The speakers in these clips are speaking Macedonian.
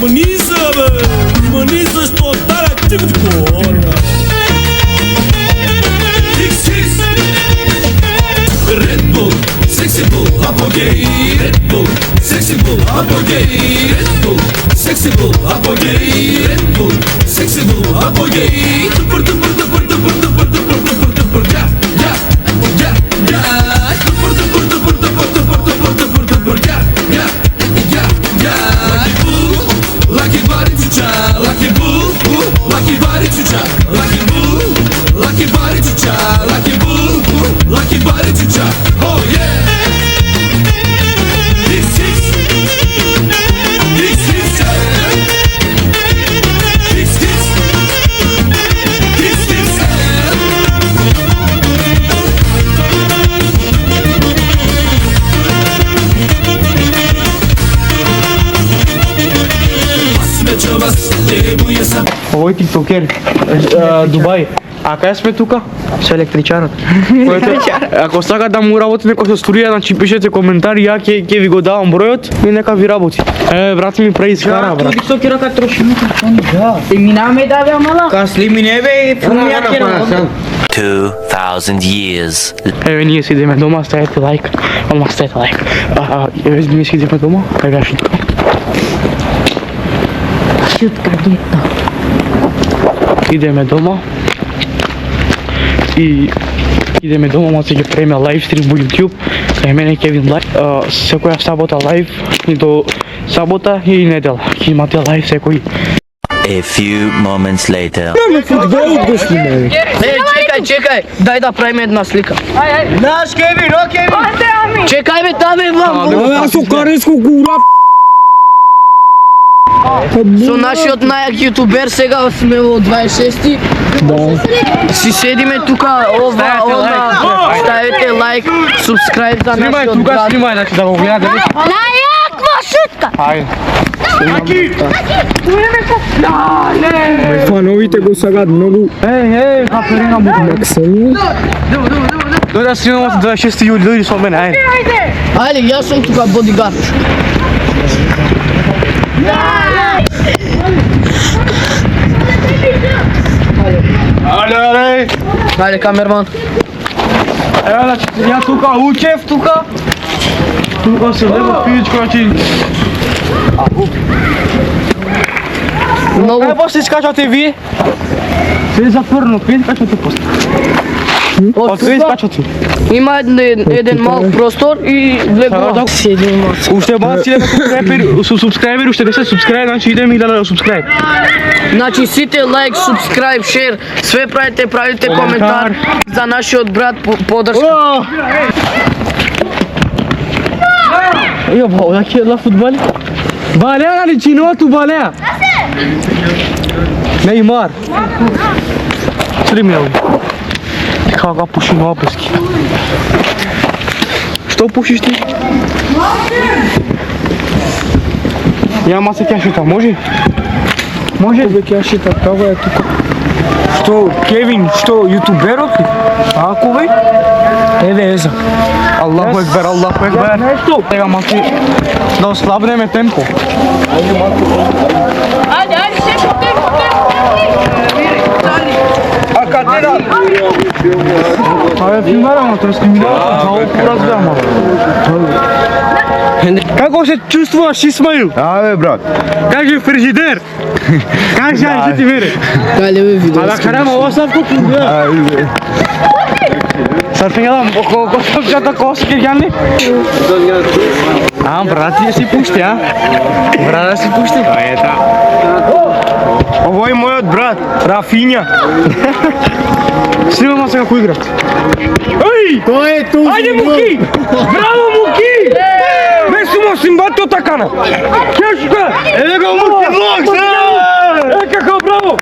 Maniza što dara čekutko. Red Bull, sexy bull, apogei. Red Bull, sexy bull, apogei. Red Bull, sexy bull, apogei. Red Bull, sexy bull, apogei. Lucky body chucha, lucky bull, lucky body chucha, lucky bull, lucky body chucha, lucky bull, lucky body chucha. Oh yeah. This is Овој тиктокер, Дубај. А кај сме тука? Со електричарот. Ако сака да му работи некој со студија, значи пишете коментари, ја ќе ви го давам бројот и нека ви работи. Брат ми преискара, брат. Тиктокера кај троши микрофони, да. Ти минаме да бе, мала? Касли ми не бе, фумија кера. 2000 years. Еве ние си идеме дома, ставете лайк. Ома ставете лайк. Еве ние си идеме дома, кај шутка. Шутка, гето. Идеме дома. И идеме дома, ма ќе преме лайвстрим во YouTube. Кај мене Кевин лайв. Секоја сабота лайв и до сабота и недела. Ќе имате лайв секој. A few moments later. Чекај, дај да правиме една слика. Наш Кевин, о Кевин. Чекај бе, таве вам. Јас со кареско гура. Со нашиот најак јутубер сега сме во 26-ти. Си седиме тука, ова, ставете лайк, субскрайб за нашиот брат. Снимај, значи да го гледате. Најаква шутка! Ајде. Фановите го сагат многу. Каперина му. Максимум. Дојде да снимаме 26 јули, дојди со мене, ајде. Ајде, јас сум тука бодигард. Ајде, камерман. Ева, значи, ја тука учев, тука се лева пијичко, значи... Многу... Ајде, после искачате вие. Се затворено, пије искачате после. Од вие искачате. Има еден мал простор и влегува. Уште бац идеме со субскрайбери, уште не се субскрайб, значи идеме 1000 субскрайб. Значи сите лайк, субскрайб, шер, све правите коментар за нашиот брат поддршка. Ја бао, да ќе на фудбали? Балеа ли чиното балеа? Неймар. Стримел. Кога пуши на опески. Што пушиш ти? Јама се ќе шута, може? Може? Бе ќе шута, кога е тука? Што, Кевин, што, јутуберот ли? Ако бе? Еве еза. Аллаху екбер, Аллаху екбер. Сега малки да ослабнеме темпо. Ајде, темпо. А каде да? Абе, филмарам, тоа снимирам, жало поразбирам. Како се чувствуваш, Исмаил? Абе, брат. Кажи фрижидер. Кажи, ајде ти вере. Дајле бе видео. А да карам оставку куга. Сарфингадам, колко сопчата коси ке гјани? Брат, ти си пушти, а? Брат, да си пушти? Ета. Овој е мојот брат, Рафиња. Снимаме сега кој играт. Еј! Тој е тузи. Ајде, Муки! Браво, Муки! Ме сумо симбатиот такана. Кешка! Еве го Муки влог! Како браво!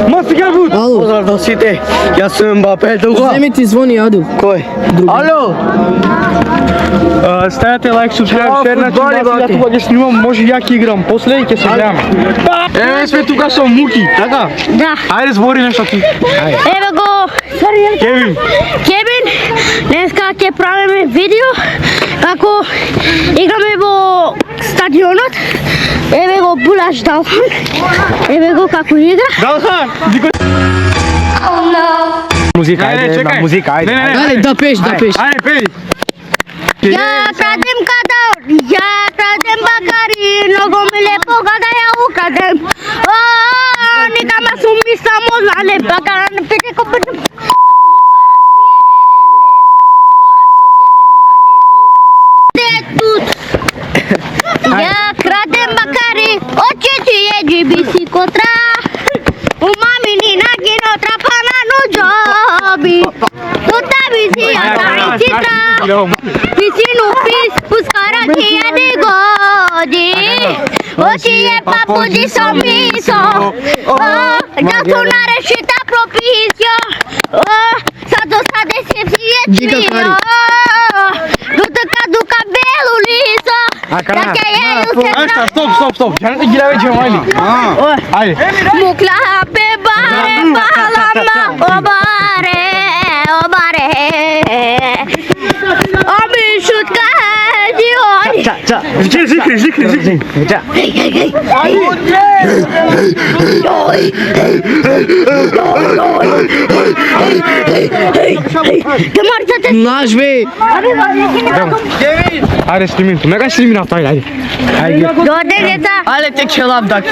Ма сега бут! Ало, Поздрав до сите. Јас сум Мбапе тука. земи ти звони, Аду. Кој? Ало. Ставете лайк, субскрайб, шер, значи ја тука ќе снимам, може ја ќе играм, после и ќе се гледаме. Еве сме тука со Муки, така? Да. Ајде збори нешто ти. Еве го. Кевин. Кевин, днеска ќе правиме видео како играме во стадионот. Еве го Булаш Далхан. Еве го како игра. Далхан! Музика, ајде, на музика, ајде. Ајде, да пеш. Ајде, пеј. Я крадем кадавр, я крадем бакари, много ми лепо када ја украдем. О, нека ме сумби само зале бакара на пете копите. Я крадем бакари, очи ти еди биси котра. У мамини на кино трапана ну джоби. Тута биси атари читра. Pisinu pis puskara kia de godi. Ocie papuji somiso. Oh, jatunare shita propicio. Oh, sado sade sepsietrio. Duka belo liso. Стоп. Жанете ги лаве Джемали. Ајде. Mukla pe bare balama obare. Ami şutka diyor. Зикри. Наш бе. Ајде, Слимин. Мега Слимин автай, ајде. Gördün yeter. Ајде тек челап дак.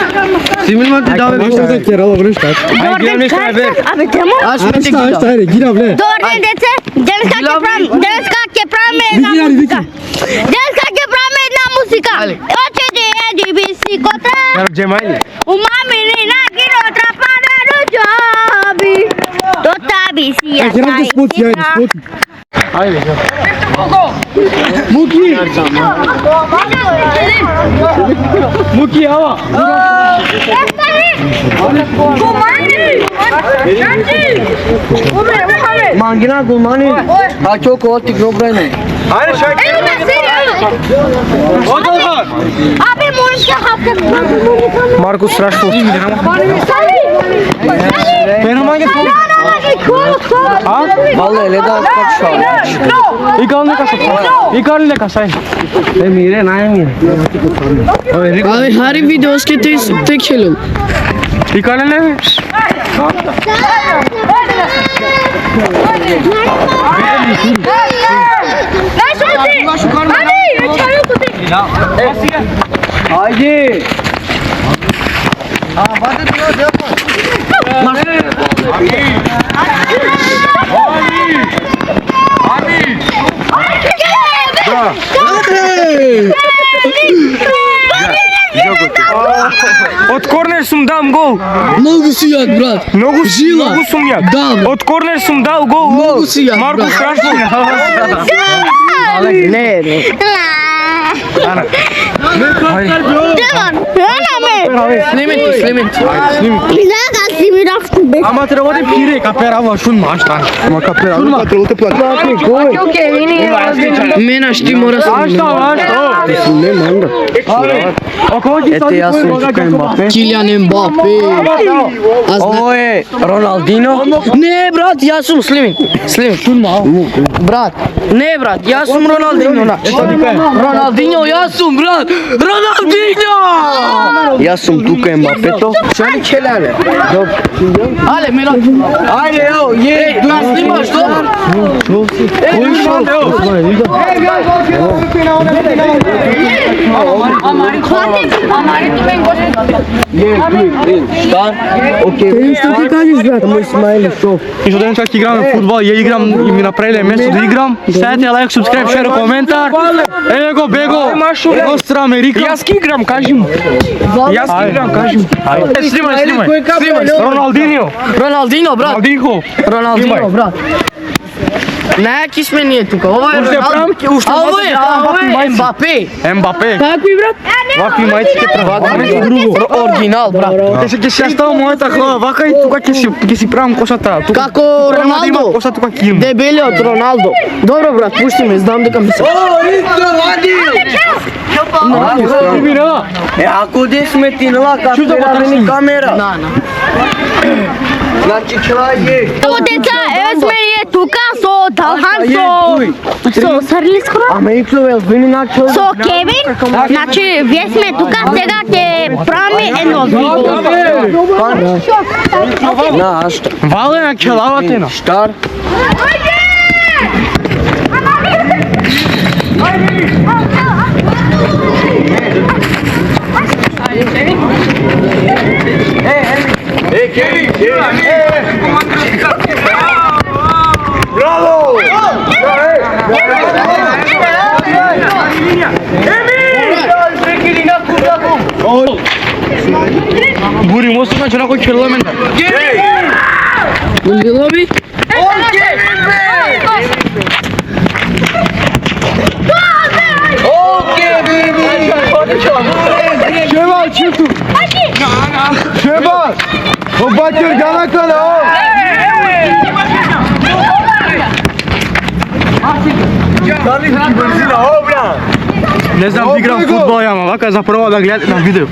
Симилман ти даве башта керала вршта. Gördün kaç. Abi tamam. Аш ме тек. Ајде, гира вле. Gördün yeter. Denska keprame na música. Denska keprame na música. Oche de bisi kota. Джемали. Uma menina que não atrapalha no job. Tota bisi a Muki, ава. Mangina gulmani. Acho ko ti grobrane. Ајде, шај. Abi Monica haklı. Маркус Рашфорд. Феномен Vallahi ele da kaç Икарле касај. Mire na mire. Абе хари видеос ке тек челел. Икарле. Haydi. Од корнер сум дам гол. Многу си јак, брат. Многу Жила. сум јак. Да, бе. Од корнер сум дал гол. Многу си јак, Маркус брат. Рашфорд. Ne. Слимент. Ама треба да пире каперава шун маштан. Ама каперава патролте плати. Менаш ти мора се. Ете јас сум тука Мбапе. Килиан Мбапе. Ово е Роналдино. Не, брат, јас сум Слимин. Брат. Не, брат, јас сум Роналдино. Роналдино, јас сум, брат. Роналдино! Јас сум тука Мбапето. Шани челале. Але, мира. Ајде, ево, е. Нас снимаш, добро? Šta? Окей. Што ти кажеш, брат? Мој Исмаил шов. И што денес как играме фудбал, ја играм и ми направиле место да играм. Ставете лайк, субскрайб, шер, коментар. Еве го Бего. Остра Америка. Јас ки играм, кажи му. Јас ки играм, кажи му. Снимај. Роналдиньо. Роналдино, брат. Роналдиньо. Брат. Не, ки сме ние тука. Ова е Уште правам, уште Ова е Мбапе. Мбапе. Какви, брат? Вакви мајци ќе прават друго. Оригинал, брат. Ќе се става мојата глава, вака и тука ќе си правам косата. Тука Како према да има Роналдо. коса тука ќе има. Дебелиот Роналдо. Добро, брат, пушти ме, знам дека ми се. Е, ако де сметинала каперавени камера. На. Значи чаје. Bu defa Özmeriye тука со Талхан, со Сарлискро, Ама и човек, вини на човек. со Кевин. Значи, вие сме тука, сега ќе правиме едно видео. На, ашта. Вале на келавате на. Штар. Бури мосту на чана кој खेलला мен. Било би? Шева читу. Шева. Обаче гана кала. Не знам да играм фудбал, ама вака за прво да гледате на видео.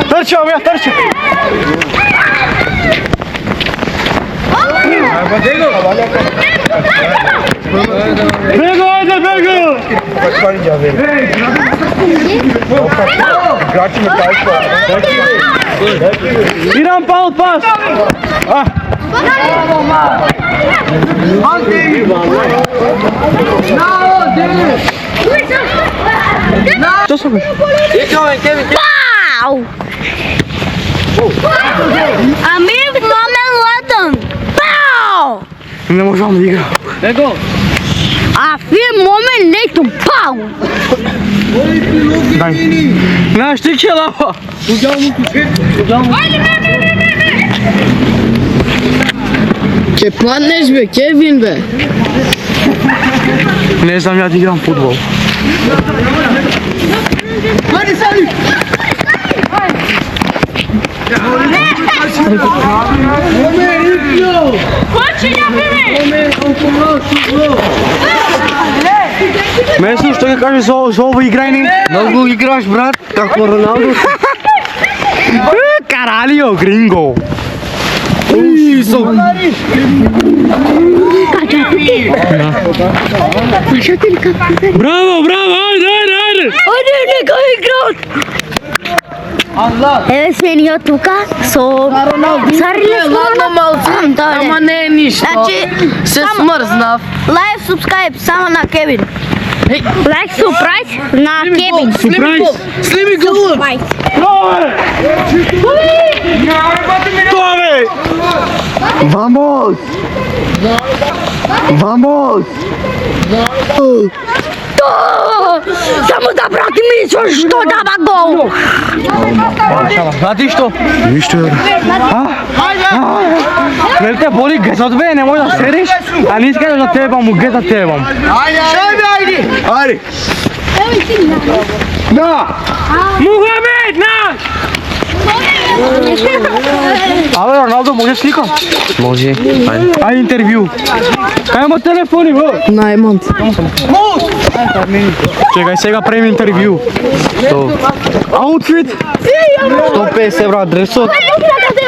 Трчам, ја трчам. Бего, ајде, бего! Ирам пал пас! Што се беше? Пау! Ами момент латан. Пау! Не можам да играм. А фи момент лето. Пау! Дај. Знаеш ти келава? Ќе паднеш бе, Кевин бе. Не знам ја да играм фудбал. Месно, што ќе кажеш за ово играње? Многу играш, брат, како Роналдо. Каралио, гринго. Браво, браво, ајде, ајде, ајде. Оде нека играат. Еве сме ние тука со Ладно малце, ама не е ништо. Значи, Се само- смрзнав. лайк, субскрайб само на Кевин. Лайк, субскрайб на Кевин. Сюрприз. Слими го. Тове! Vamos! Vamos! Само да брати мислиш што дава гол. Знати што? Ништо е. Нели те боли гезот бе, не може да седиш, а не искаш да тебам, му геза тебам. Ајде! На! Мухамед, на! Абе, Роналдо, може сликам? Може. Ајде интервју. Кај има телефони, бе? Најмонт. Чекај, сега правим интервју. Аутфит? 150 евро адресот.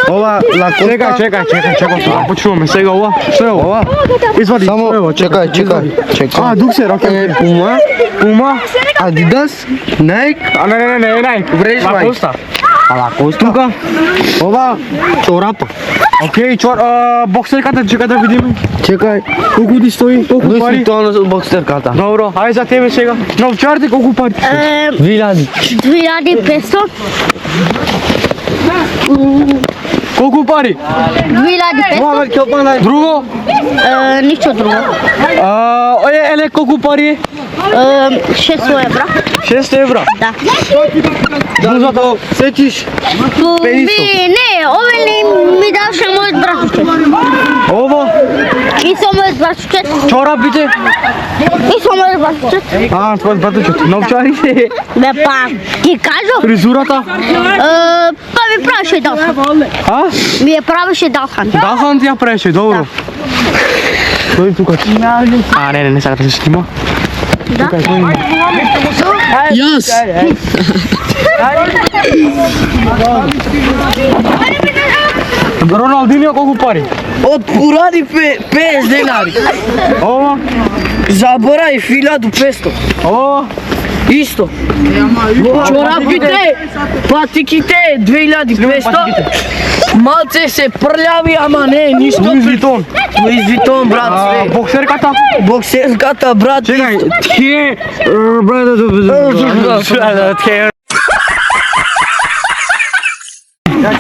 Ова лакота. Чекај, да почуваме сега ова. Што е ова? Извади. Само Ево, чекај. Дуксер, окей. Пума? Адидас, Nike, Не, Nike. Вреш, май. Лакоста. Лакоста? Тука. ова чорапа. Окей, боксерката, чекај да видиме. Чекај. Колку ти стои? Колку Луис пари? Витон боксерката. Добро, ајде за тебе сега. Новчарите колку пари? 2500. Колку пари? 2500. Друго? Ништо друго. Еле колку пари е? 600 евро. 6 евро. Да. Зато сетиш? Не, ове ли ми даваше мојот брат. Ово? И И само е 24. Чорапите? И само е 24. А, това е батъчето. Новчарите? Бе, па, ти кажу. Фризурата? Па ми правеше Далхан. А? Ми я правеше Далхан. Далхан ти я правеше, добро. Дойди тук. А, не, сега да се снима. Да. Јас. Роналдиньо колку пари? Од поради 50 денари. Ова? Заборави 1500. Ова? Исто. Чорапите, патиките 2500. Малце се прљави, ама не, ништо. Луис Витон. Луис Витон, брат, све. Боксерката? Боксерката, брат. Чекај, тие...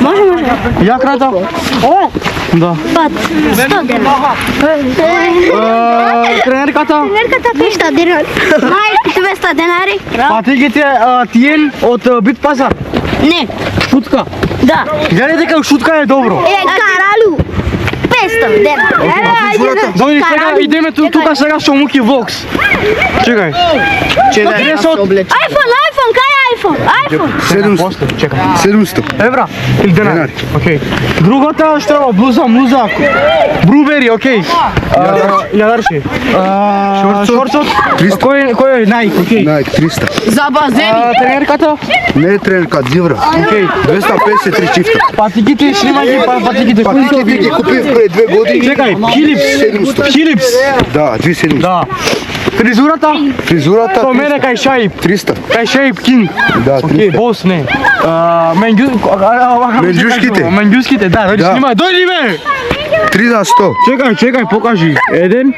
Може. Јакрата? Да. Пат, 100 дена. Тренерката? Тренерката 300 денари. Мајки 200 денари. Патиките тиен од Бит Пазар? Не, Шутка. да. Гледај дека шутка е добро. Каралу. 500 денари. Дојди сега, идеме тука сега со Муки Влогс. Чекај. Чекај, се облече. iPhone, кај iPhone? iPhone. 700. Чекај. 700 Евра или денари? Океј. Другата што е блуза. Брубери, океј. Јадарши. Шорцот? Кој е Nike, океј. Nike 300 За базени. Тренерката? Не е тренерка, дивра. Океј. 250 три чифта. Патиките, снимај ги патиките. Патиките ги купив пред 2 години. Чекај, Хилипс. Да, 2700. Да. Фризурата? Фризурата Со мене кај Шаип. 300. Кај Шаип Кинг. Да, Океј, 300. бос не. Менџуските. Менџуските, да, дојди Да. снимај, дојди бе! 3 за 100. Чекај, покажи. 1,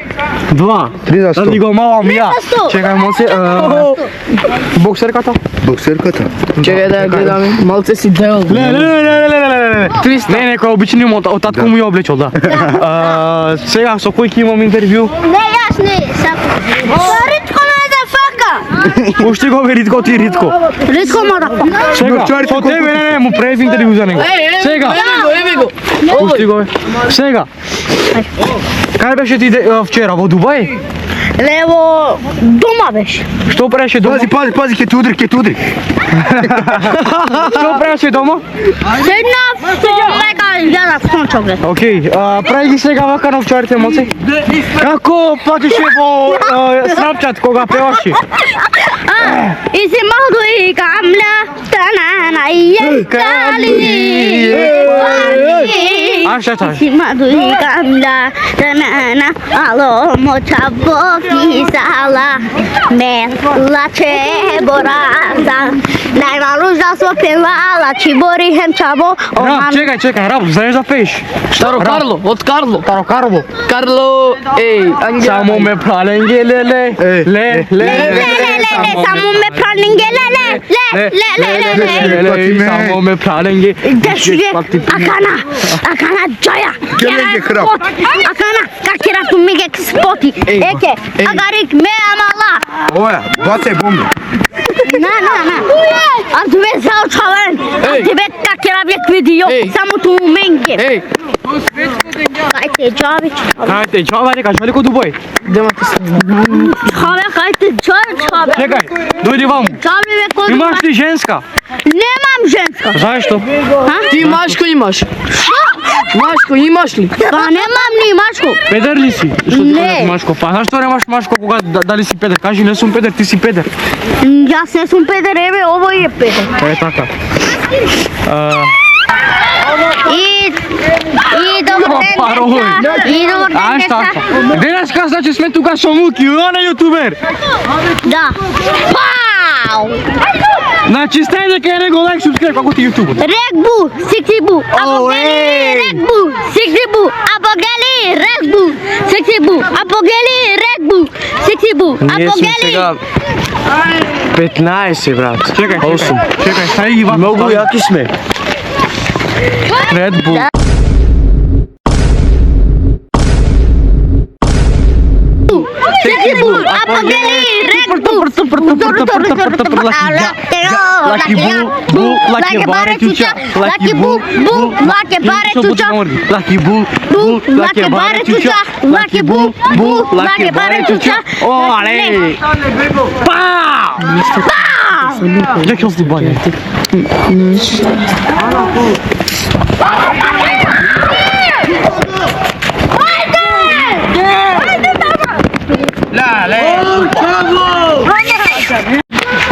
2. 3 за Да ти 100. го малам ја. за 100. Чекај, моце. Боксерката? Боксерката. Чекај да ја гледаме. Малце си дел. Не. 300. Не, некој обичен од татко му ја облечол, да. Сега со кој ќе имам интервју? Не, јас не, сако. Ритко мадафака. Пушти го бе Ритко, ти Ритко. Ритко мадафака. Сега, со тебе не, му прев интервју за него. Сега. Еве го. Пушти го бе. Сега. Кај беше ти вчера, во Дубај? Лево, дома беше. Што правеше дома? Пази, ќе ти удри. Што правеше дома? Седнав со лека јадав сончоглед. Океј, прави ги сега вака на овчарите, моци. Како платише во Snapchat кога певаше? И си малко и камля, танана и кали. А што тоа? Si madu i gamla, tanana, alo mocha boki sala, me lache boraza, najmalu za pevала, чибори hem чабо, Раб, чекај, Раб, знаеш да пееш? Старо Карло, од Карло. Таро Карло. Карло, ангел. Само ме праленге леле, ле, само ме праленге ле, само ме праленге. Акана джая, Геленге храп. акана какера тумиге споти, еке, агарик ме амала. Оја, бацај бомби. На. А тебе заучавен. А тебе какера бек видео, само ту менге. Еј, Кајте джави. Кајте, чава дека шали ко Дубај. демате се. Чаве, кајте джави. Чекај, дојди ваму. Чаве бе кој. Имаш ли женска? Немам женска. Заешто? Ти машко имаш? Машко имаш ли? Па немам ни машко. Педер ли си? Што ти Не. кажеш машко? Па зашто немаш машко кога дали си педер? Кажи не сум педер, ти си педер. Јас не сум педер, еве, овој е педер. Е така. И добар ден, Парој. деца. И добар ден, А деца. така. Денеска значи сме тука со Муки, он е јутубер. Да. Пау! Значи стај дека е него лайк, субскрайб како ти јутуб. Регбу, сиксибу, апогели, регбу, сиксибу, апогели, регбу, сиксибу, апогели, регбу, сиксибу, апогели. 15, брат. Чекај, 8. Чекај, стај ги вака. Многу јаки сме. Red Bull. Flexible, apogee, Red Bull. Lucky Bull, Lucky Bare Chucha, Lucky Bull, Lucky Bare Chucha, Lucky Bull, Lucky Bare Chucha, Lucky Bull, Lucky Bare Chucha. Oh, allez! Pau! Já que eu sou banho.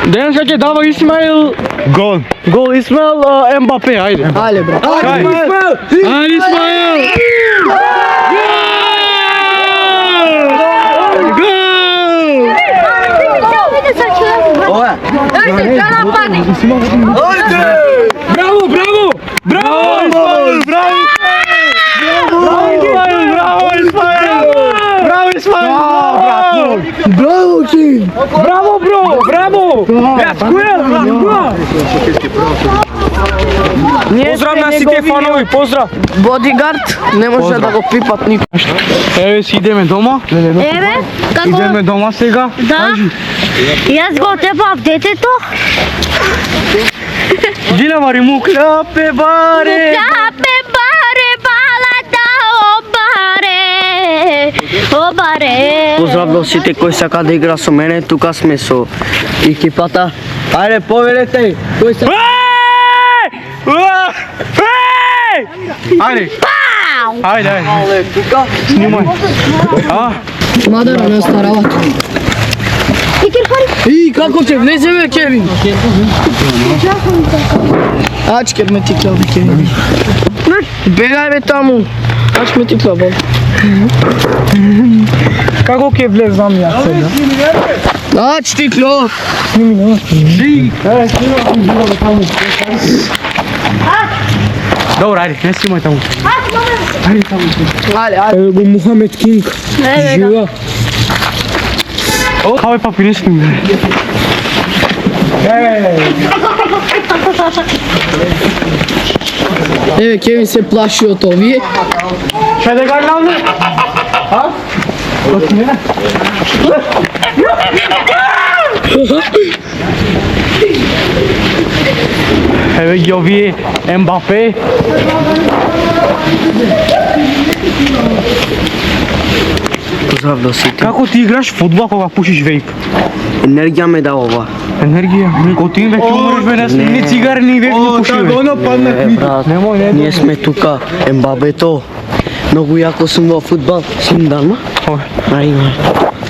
Денес ќе дава Исмаил гол. Гол Исмаил Мбапе, ајде. Ајде, брат. Ајде Исмаил! Браво, браво! Браво! Браво King! Браво, бро! Браво! Јас која? Поздрав на сите фанови, поздрав! Бодигард не може да го пипат никој. Еве си идеме дома. Еве, како Идеме дома сега. да. Јас го тепав детето. Динамари му кляпе баре. Капе баре балата обаре. Поздрав до сите кои сака да игра со мене, тука сме со екипата. Ајде, повелете, кој се... Ајде. Ајде. Тука? Снимај. Мадара не старават. И како ќе влезе бе Кевин? Ачкер ме ти клави Кевин. Бегај бе таму. Ач ме ти клави. Како ќе влезам јас сега? Ач ти клав. Добро, ајде, не снимај таму. Ајде. Еве го Мухамед Кинг. Жива. Кај папи не снимај. Еве Кевин се плаши од овие. Ше да го најде? Еве ги овие Мбапе. Поздрав до сите. Како ти играш фудбал кога пушиш вейп? Енергија ме дава ова. Енергија. Кога ти веќе умреш бе, не цигари, ни вейп не пуши бе. Брат, Немој, ние сме тука, Мбапето. Многу јако сум во фудбал. Сум дама? Ајде.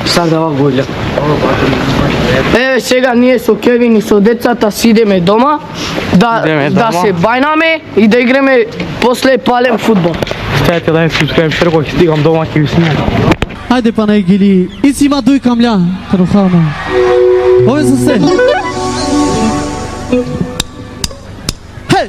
Сак дава голја. Еве сега ние со Кевин и со децата си идеме дома Идеме да дома. се бајнаме и да играме после палем фудбал. Ставете лайк, субскрайб, шер, кога ќе стигам дома ќе ви снимам. Ајде па најгили, и си има дуј камља, трохана. Ове за се. Хеј!